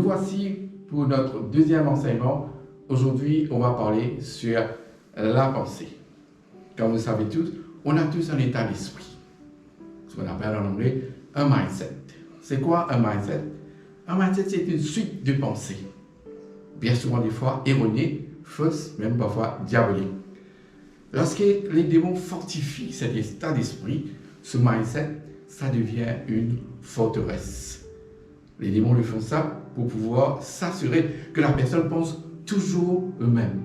voici pour notre deuxième enseignement. Aujourd'hui, on va parler sur la pensée. Comme vous savez tous, on a tous un état d'esprit. Ce qu'on appelle en anglais un mindset. C'est quoi un mindset? Un mindset, c'est une suite de pensées. Bien souvent, des fois, erronées, fausses, même parfois diaboliques. Lorsque les démons fortifient cet état d'esprit, ce mindset, ça devient une forteresse. Les démons le font ça pour pouvoir s'assurer que la personne pense toujours eux-mêmes.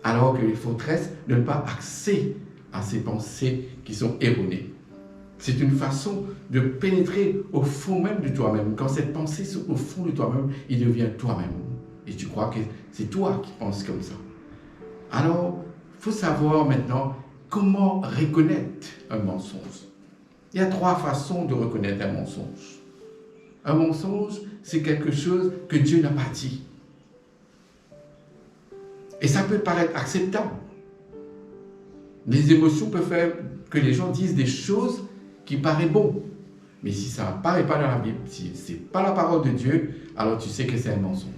Alors que les forteresses ne donnent pas accès à ces pensées qui sont erronées. C'est une façon de pénétrer au fond même de toi-même. Quand cette pensée est au fond de toi-même, il devient toi-même. Et tu crois que c'est toi qui penses comme ça. Alors, il faut savoir maintenant comment reconnaître un mensonge. Il y a 3 façons de reconnaître un mensonge. Un mensonge, c'est quelque chose que Dieu n'a pas dit. Et ça peut paraître acceptable. Les émotions peuvent faire que les gens disent des choses qui paraissent bonnes. Mais si ça n'apparaît pas dans la Bible, si ce n'est pas la parole de Dieu, alors tu sais que c'est un mensonge.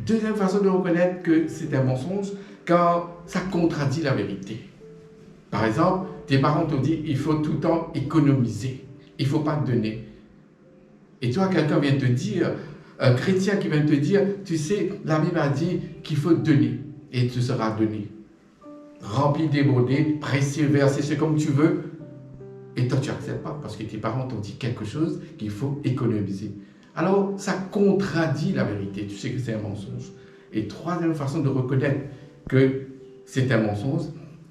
Deuxième façon de reconnaître que c'est un mensonge, quand ça contradit la vérité. Par exemple, tes parents t'ont dit il faut tout le temps économiser, il ne faut pas donner. Et toi, quelqu'un vient te dire, un chrétien qui vient te dire, tu sais, la Bible a dit qu'il faut donner, et tu seras donné. Rempli, débordé, précieux, versé, c'est comme tu veux. Et toi, tu n'acceptes pas, parce que tes parents t'ont dit quelque chose qu'il faut économiser. Alors, ça contradit la vérité, tu sais que c'est un mensonge. Et troisième façon de reconnaître que c'est un mensonge,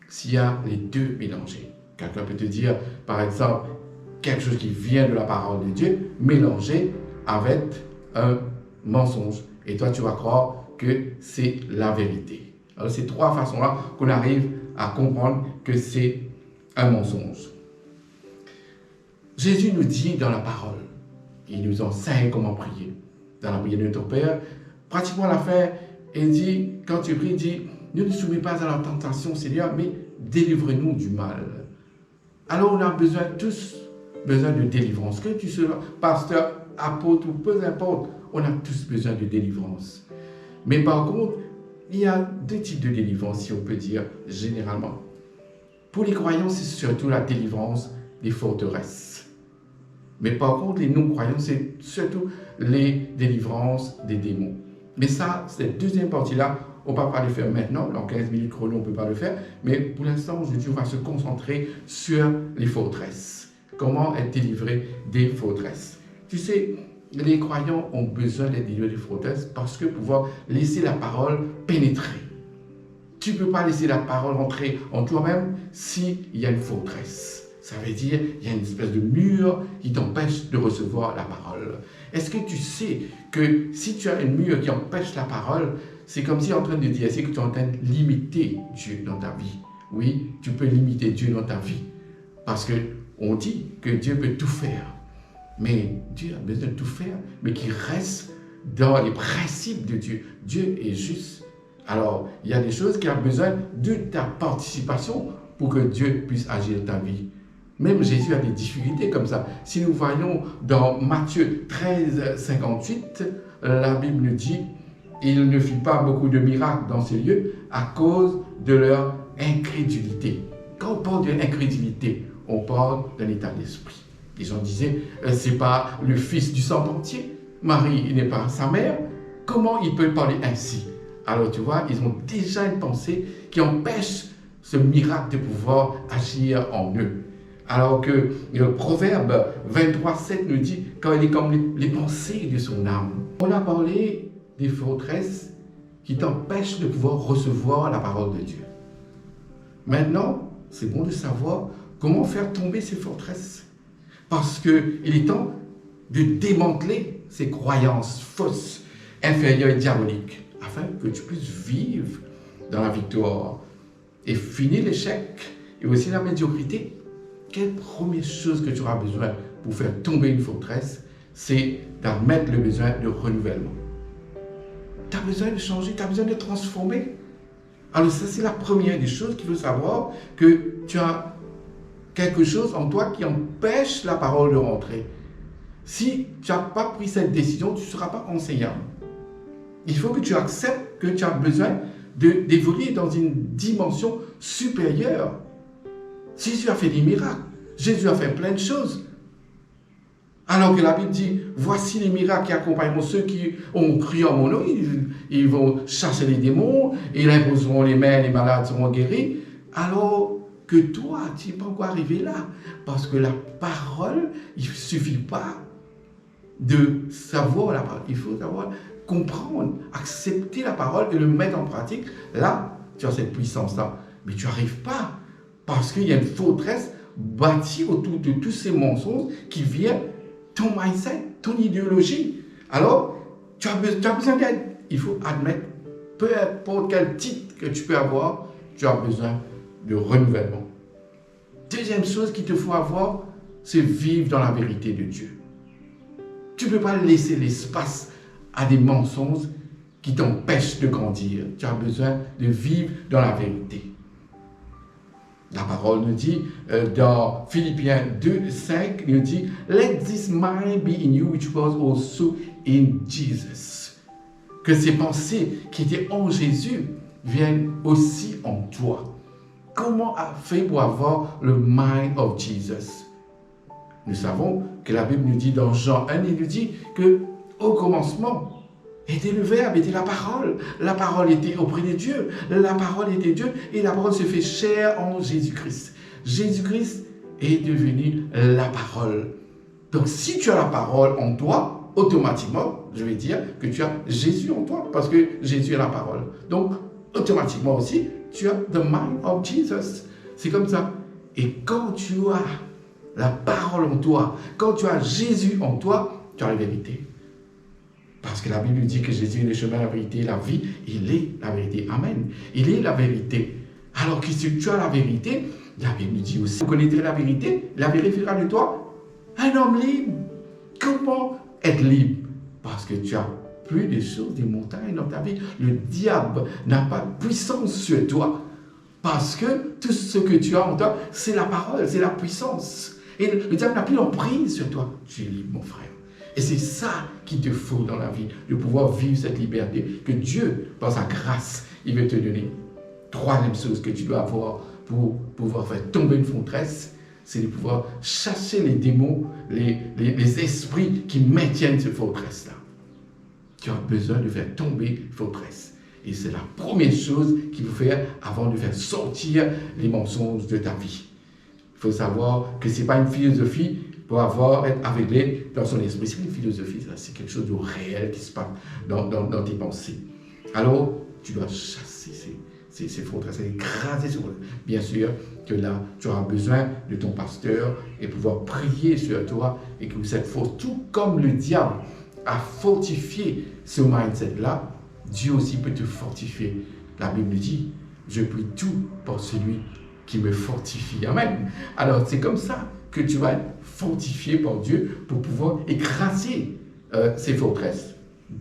s'il y a les deux mélangés. Quelqu'un peut te dire, par exemple, quelque chose qui vient de la parole de Dieu, mélangé avec un mensonge. Et toi, tu vas croire que c'est la vérité. Alors, ces 3 façons-là qu'on arrive à comprendre que c'est un mensonge. Jésus nous dit dans la parole, il nous enseigne comment prier. Dans la prière de notre Père, pratiquement à la fin, il dit, quand tu pries, il dit, ne nous soumets pas à la tentation, Seigneur, mais délivre-nous du mal. Alors, on a tous besoin de délivrance. Que tu sois pasteur, apôtre ou peu importe, on a tous besoin de délivrance. Mais par contre, il y a 2 types de délivrance, si on peut dire, généralement. Pour les croyants, c'est surtout la délivrance des forteresses. Mais par contre, les non-croyants, c'est surtout les délivrances des démons. Mais ça, cette deuxième partie-là, on ne va pas le faire maintenant, dans 15 minutes chrono, on ne peut pas le faire. Mais pour l'instant, aujourd'hui, on va se concentrer sur les forteresses. Comment être délivré des forteresses. Tu sais, les croyants ont besoin d'être délivrés des forteresses parce que pouvoir laisser la parole pénétrer. Tu ne peux pas laisser la parole entrer en toi-même s'il y a une forteresse. Ça veut dire qu'il y a une espèce de mur qui t'empêche de recevoir la parole. Est-ce que tu sais que si tu as un mur qui empêche la parole, c'est comme si en train de dire, c'est que tu es en train de limiter Dieu dans ta vie. Oui, tu peux limiter Dieu dans ta vie. Parce qu'on dit que Dieu peut tout faire. Mais Dieu a besoin de tout faire, mais qu'il reste dans les principes de Dieu. Dieu est juste. Alors, il y a des choses qui ont besoin de ta participation pour que Dieu puisse agir dans ta vie. Même Jésus a des difficultés comme ça. Si nous voyons dans Matthieu 13, 58, la Bible nous dit « Il ne fit pas beaucoup de miracles dans ces lieux à cause de leur incrédulité. » Quand on parle de l'incrédulité, on parle d'un état d'esprit. Les gens disaient « C'est pas le fils du sang entier. Marie n'est pas sa mère. Comment il peut parler ainsi ?» Alors tu vois, ils ont déjà une pensée qui empêche ce miracle de pouvoir agir en eux. Alors que le Proverbe 23, 7 nous dit quand il est comme les pensées de son âme. On a parlé des forteresses qui t'empêchent de pouvoir recevoir la parole de Dieu. Maintenant, c'est bon de savoir comment faire tomber ces forteresses. Parce qu'il est temps de démanteler ces croyances fausses, inférieures et diaboliques, afin que tu puisses vivre dans la victoire et finir l'échec et aussi la médiocrité. Quelle première chose que tu auras besoin pour faire tomber une forteresse, c'est d'admettre le besoin de renouvellement. Tu as besoin de changer, tu as besoin de transformer. Alors ça, c'est la première des choses qu'il faut savoir, que tu as quelque chose en toi qui empêche la parole de rentrer. Si tu n'as pas pris cette décision, tu ne seras pas enseignant. Il faut que tu acceptes que tu as besoin d'évoluer dans une dimension supérieure. Jésus a fait des miracles. Jésus a fait plein de choses. Alors que la Bible dit, voici les miracles qui accompagneront ceux qui ont cru en mon nom. Ils vont chasser les démons, ils imposeront les mains, les malades seront guéris. Alors que toi, tu n'es pas encore arrivé là. Parce que la parole, il ne suffit pas de savoir la parole. Il faut savoir comprendre, accepter la parole et le mettre en pratique. Là, tu as cette puissance-là. Mais tu n'arrives pas. Parce qu'il y a une forteresse bâtie autour de tous ces mensonges qui viennent ton mindset, ton idéologie. Alors, tu as besoin d'aide. Il faut admettre, peu importe quel titre que tu peux avoir, tu as besoin de renouvellement. Deuxième chose qu'il te faut avoir, c'est vivre dans la vérité de Dieu. Tu ne peux pas laisser l'espace à des mensonges qui t'empêchent de grandir. Tu as besoin de vivre dans la vérité. La parole nous dit, dans Philippiens 2, 5, il nous dit, « Let this mind be in you which was also in Jesus. » Que ces pensées qui étaient en Jésus viennent aussi en toi. Comment a fait pour avoir le mind of Jesus? Nous savons que la Bible nous dit dans Jean 1, il nous dit que au commencement, était le Verbe, était la parole. La parole était auprès de Dieu. La parole était Dieu et la parole se fait chair en Jésus-Christ. Jésus-Christ est devenu la parole. Donc si tu as la parole en toi, automatiquement, je vais dire que tu as Jésus en toi parce que Jésus est la parole. Donc automatiquement aussi, tu as the mind of Jesus. C'est comme ça. Et quand tu as la parole en toi, quand tu as Jésus en toi, tu as la vérité. Parce que la Bible dit que Jésus est le chemin, la vérité, la vie. Il est la vérité. Amen. Il est la vérité. Alors que si tu as la vérité, la Bible dit aussi, vous connaîtrez la vérité fera de toi un homme libre. Comment être libre? Parce que tu as plus de choses, des montagnes dans ta vie. Le diable n'a pas de puissance sur toi. Parce que tout ce que tu as en toi, c'est la parole, c'est la puissance. Et le diable n'a plus l'emprise sur toi. Tu es libre, mon frère. Et c'est ça qu'il te faut dans la vie, de pouvoir vivre cette liberté que Dieu, par sa grâce, il veut te donner. Troisième chose que tu dois avoir pour pouvoir faire tomber une forteresse, c'est de pouvoir chasser les démons, les esprits qui maintiennent cette forteresse-là. Tu as besoin de faire tomber une forteresse. Et c'est la première chose qu'il faut faire avant de faire sortir les mensonges de ta vie. Il faut savoir que ce n'est pas une philosophie pour être aveuglé dans son esprit. C'est une philosophie, c'est quelque chose de réel qui se passe dans tes pensées. Alors, tu dois chasser ces forteresses, écraser ces forteresses. Bien sûr que là, tu auras besoin de ton pasteur et pouvoir prier sur toi et que cette force, tout comme le diable a fortifié ce mindset-là, Dieu aussi peut te fortifier. La Bible dit, je prie tout pour celui qui me fortifie. Amen. Alors, c'est comme ça que tu vas être fortifié par Dieu pour pouvoir écraser ces forteresses.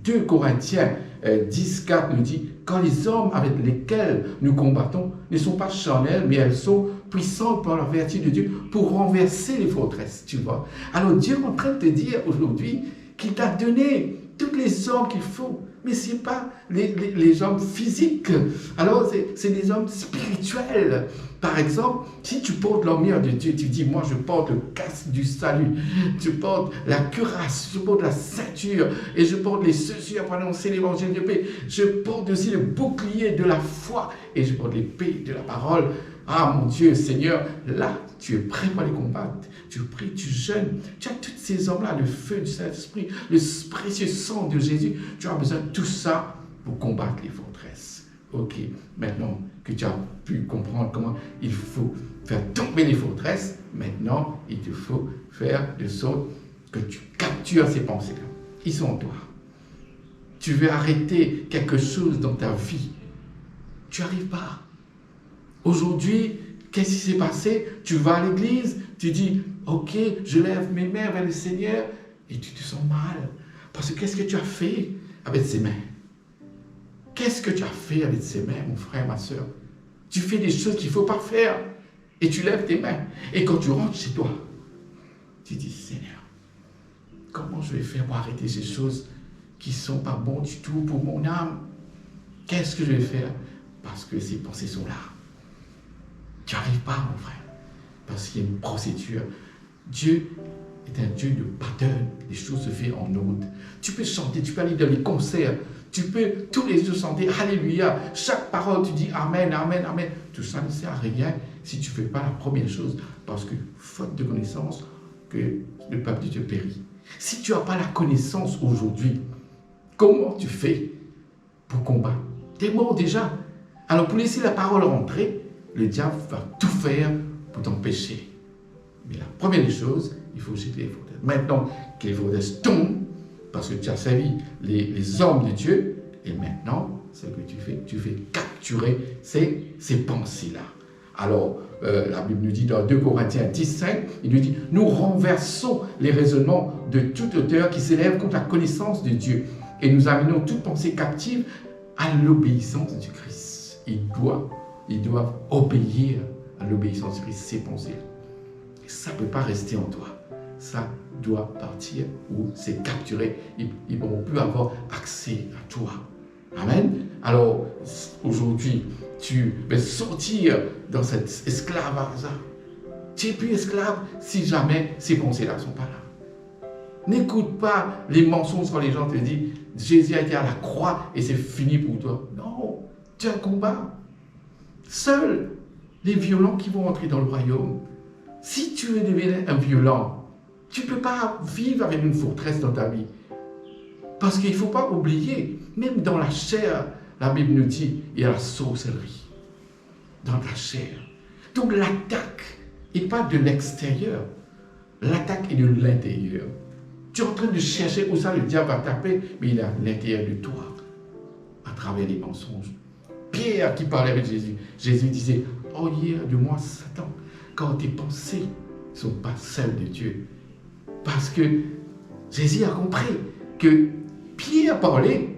2 Corinthiens 10,4 nous dit, quand les hommes avec lesquels nous combattons ne sont pas charnels, mais elles sont puissantes par la vertu de Dieu pour renverser les forteresses, tu vois. Alors Dieu est en train de te dire aujourd'hui qu'il t'a donné toutes les hommes qu'il faut. Mais ce n'est pas les hommes physiques. Alors, c'est des hommes spirituels. Par exemple, si tu portes l'armure de Dieu, tu dis, moi je porte le casque du salut, je porte la cuirasse, je porte la ceinture, et je porte les chaussures pour annoncer l'évangile de paix. Je porte aussi le bouclier de la foi, et je porte l'épée de la parole. Ah mon Dieu, Seigneur, là, tu es prêt pour les combattre. Tu pries, tu jeûnes. Tu as tous ces hommes-là, le feu du Saint-Esprit, le précieux sang de Jésus. Tu as besoin de tout ça pour combattre les forteresses. Ok, maintenant que tu as pu comprendre comment il faut faire tomber les forteresses, maintenant, il te faut faire de sorte que tu captures ces pensées-là. Ils sont en toi. Tu veux arrêter quelque chose dans ta vie. Tu n'y arrives pas. Aujourd'hui, qu'est-ce qui s'est passé? Tu vas à l'église, tu dis, ok, je lève mes mains vers le Seigneur, et tu te sens mal. Parce que qu'est-ce que tu as fait avec ces mains? Qu'est-ce que tu as fait avec ces mains, mon frère, ma soeur? Tu fais des choses qu'il ne faut pas faire, et tu lèves tes mains. Et quand tu rentres chez toi, tu dis, Seigneur, comment je vais faire pour arrêter ces choses qui ne sont pas bonnes du tout pour mon âme? Qu'est-ce que je vais faire? Parce que ces pensées sont là. Tu n'arrives pas, mon frère, parce qu'il y a une procédure. Dieu est un Dieu de pattern. Les choses se font en ordre. Tu peux chanter, tu peux aller dans les concerts, tu peux tous les jours chanter Alléluia. Chaque parole, tu dis Amen, Amen, Amen. Tout ça ne sert à rien si tu ne fais pas la première chose, parce que faute de connaissance, que le peuple de Dieu périt. Si tu n'as pas la connaissance aujourd'hui, comment tu fais pour combattre? Tu es mort déjà. Alors pour laisser la parole rentrer, le diable va tout faire pour t'empêcher. Mais la première des choses, il faut jeter les forteresses. Maintenant que les forteresses tombent, parce que tu as servi les hommes de Dieu, et maintenant, ce que tu fais capturer ces pensées-là. Alors, la Bible nous dit dans 2 Corinthiens 10:5, il nous dit, nous renversons les raisonnements de toute hauteur qui s'élèvent contre la connaissance de Dieu, et nous amenons toute pensée captive à l'obéissance du Christ. Ils doivent obéir à l'obéissance du Christ, ces pensées. Ça ne peut pas rester en toi. Ça doit partir ou c'est capturé. Ils ne pourront plus avoir accès à toi. Amen. Alors, aujourd'hui, tu vas sortir dans cet esclavage. Tu n'es plus esclave si jamais ces pensées-là ne sont pas là. N'écoute pas les mensonges quand les gens te disent Jésus a été à la croix et c'est fini pour toi. Non, tu as un combat. Seuls les violents qui vont entrer dans le royaume. Si tu es devenu un violent, tu ne peux pas vivre avec une forteresse dans ta vie. Parce qu'il ne faut pas oublier, même dans la chair, la Bible nous dit, il y a la sorcellerie. Dans ta chair. Donc l'attaque n'est pas de l'extérieur. L'attaque est de l'intérieur. Tu es en train de chercher où ça le diable va taper, mais il est à l'intérieur de toi, à travers les mensonges. Pierre qui parlait avec Jésus, Jésus disait, oh hier de moi Satan, quand tes pensées ne sont pas celles de Dieu. Parce que Jésus a compris que Pierre parlait,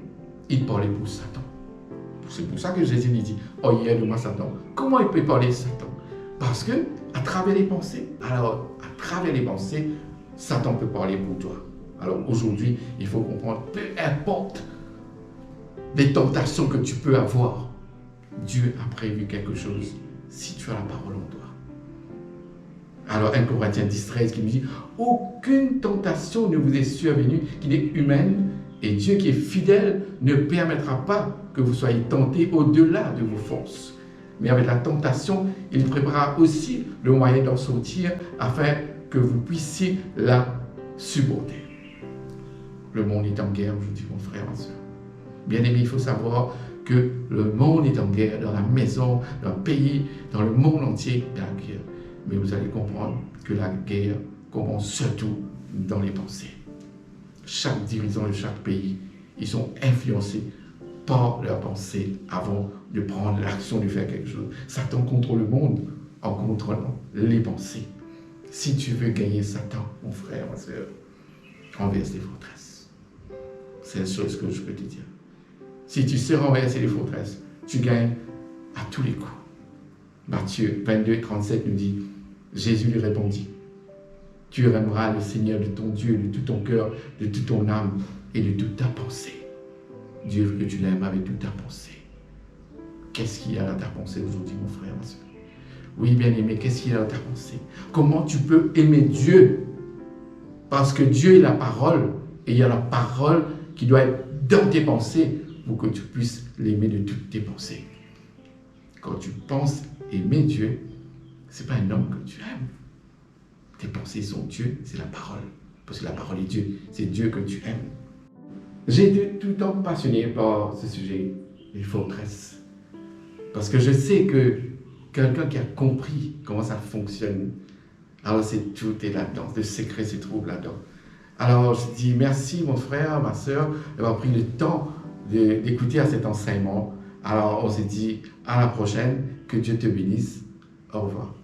il parlait pour Satan. C'est pour ça que Jésus lui dit, oh hier de moi Satan. Comment il peut parler Satan? Parce que à travers les pensées, alors à travers les pensées, Satan peut parler pour toi. Alors aujourd'hui, il faut comprendre, peu importe les tentations que tu peux avoir, Dieu a prévu quelque chose si tu as la parole en toi. Alors 1 Corinthiens 10:13 qui nous dit, aucune tentation ne vous est survenue qui n'est humaine, et Dieu qui est fidèle ne permettra pas que vous soyez tentés au-delà de vos forces. Mais avec la tentation, il préparera aussi le moyen d'en sortir afin que vous puissiez la supporter. Le monde est en guerre aujourd'hui, mon frère, ma soeur. Bien aimé, il faut savoir que le monde est en guerre, dans la maison, dans le pays, dans le monde entier, il y a la guerre. Mais vous allez comprendre que la guerre commence surtout dans les pensées. Chaque dirigeant de chaque pays, ils sont influencés par leurs pensées avant de prendre l'action de faire quelque chose. Satan contrôle le monde en contrôlant les pensées. Si tu veux gagner Satan, mon frère, ma soeur, renverse les forteresses. C'est la chose que je peux te dire. Si tu sais renverser les forteresses, tu gagnes à tous les coups. Matthieu 22:37 nous dit, Jésus lui répondit, tu aimeras le Seigneur de ton Dieu, de tout ton cœur, de toute ton âme et de toute ta pensée. Dieu veut que tu l'aimes avec toute ta pensée. Qu'est-ce qu'il y a dans ta pensée aujourd'hui, mon frère, ma soeur? Oui, bien aimé, qu'est-ce qu'il y a dans ta pensée? Comment tu peux aimer Dieu? Parce que Dieu est la parole, et il y a la parole qui doit être dans tes pensées pour que tu puisses l'aimer de toutes tes pensées. Quand tu penses aimer Dieu, ce n'est pas un homme que tu aimes. Tes pensées sont Dieu, c'est la parole. Parce que la parole est Dieu, c'est Dieu que tu aimes. J'ai été tout le temps passionné par ce sujet, les forteresses. Parce que je sais que quelqu'un qui a compris comment ça fonctionne, alors c'est tout est là-dedans, le secret se trouve là-dedans. Alors je dis merci mon frère, ma soeur, d'avoir pris le temps d'écouter à cet enseignement. Alors on se dit à la prochaine, que Dieu te bénisse. Au revoir.